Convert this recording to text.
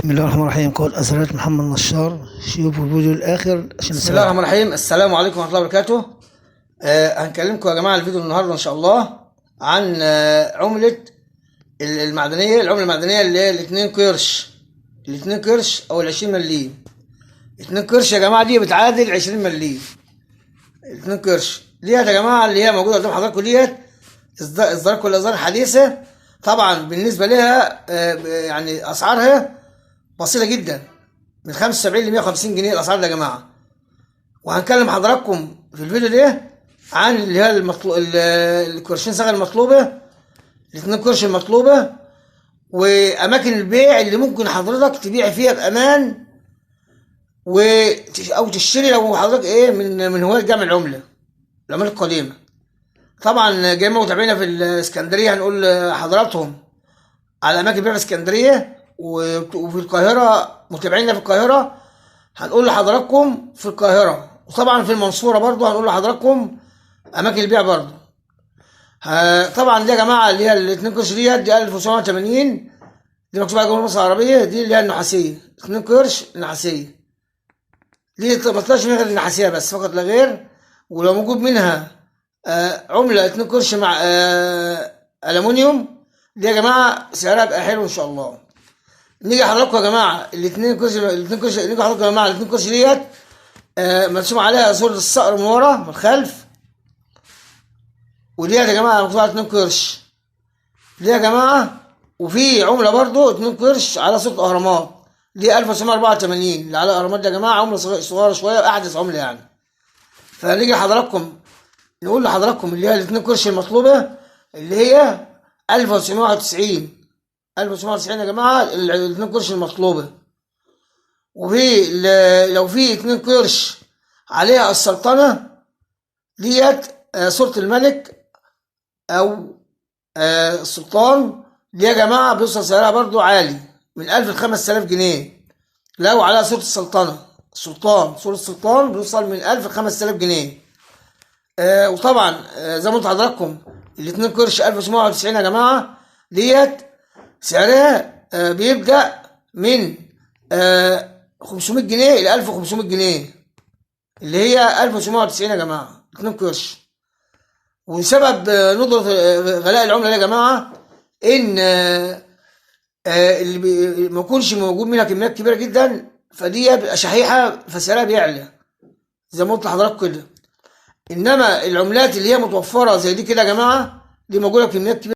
بسم الله الرحمن الرحيم. قول أسرة محمد نشار. شوفوا الفيديو الآخر عشان بسم الله الرحمن الرحيم. السلام عليكم ورحمة الله وبركاته. هنكلمكم يا جماعة الفيديو النهاردة إن شاء الله عن عملة المعدنية. العملة المعدنية اللي هي الاتنين قرش، الاتنين قرش أو ال20 مليم. 2 قرش يا جماعة دي بتعادل 20 مليم. 2 قرش ديت يا جماعة اللي هي موجودة قدام حضراتكم ديت إصدار كل إصدار حديثة. طبعا بالنسبة لها يعني أسعارها بسيطة جدا، من 75 ل 150 جنيه الأسعار دي يا جماعة. وهنكلم حضراتكم في الفيديو ده عن اللي هي القرشين صاغ المطلوبة، الاتنين قرش المطلوبة، وأماكن البيع اللي ممكن حضرتك تبيع فيها بأمان أو تشتري لو حضرتك من هواة جمع العملة القديمة. طبعا جميع متابعينا في الإسكندرية هنقول لحضراتهم على أماكن بيع في اسكندرية، وفي القاهرة متابعينا في القاهرة هنقول لحضراتكم في القاهرة، وطبعا في المنصورة برضو هنقول لحضراتكم أماكن البيع برضو. طبعا دي يا جماعة اللي هي الاتنين قرش دي 1780، دي مكتوبة على جمهورية مصر العربية، دي اللي هي النحاسية 2 قرش النحاسية دي ما طلعش منها غير النحاسية بس فقط لا غير. ولو موجود منها عملة 2 قرش مع ألمونيوم دي يا جماعة سعرها بقى حلو إن شاء الله. نيجي حضراتكم يا جماعة الاتنين قرش نيجي حضراتكم يا جماعة الاتنين قرش ديت مرسوم عليها صورة الصقر من ورا من الخلف، وديت يا جماعة مكتوب على 2 قرش دي يا جماعة. وفي عملة برضو 2 قرش على صورة أهرامات دي 1984 اللي على الأهرامات دي يا جماعة عملة صغيرة شوية، أحدث عملة يعني. فنيجي لحضراتكم نقول لحضراتكم اللي هي الاتنين قرش المطلوبة اللي هي 1991 1990 يا جماعة الاتنين قرش المطلوبة. وفي لو في 2 قرش عليها السلطنة ديت صورة الملك أو السلطان دي يا جماعة بيوصل سعرها برضو عالي من 1000 ل 5000 جنيه. لو عليها صورة السلطنة صورة السلطان بيوصل من 1000 ل 5000 جنيه. وطبعا زي ما قلت لحضراتكم الاتنين قرش 1790 يا جماعة ديت سعرها بيبدأ من 500 جنيه إلى 1500 جنيه اللي هي 1790 يا جماعة 2 قرش. وسبب ندرة غلاء العملة يا جماعة إن اللي ما يكونش موجود منها كميات كبيرة جدا فدي بتبقى شحيحة فسعرها بيعلى زي ما قلت لحضراتكم كده. إنما العملات اللي هي متوفرة زي دي كده يا جماعة دي موجودة بكميات كبيرة.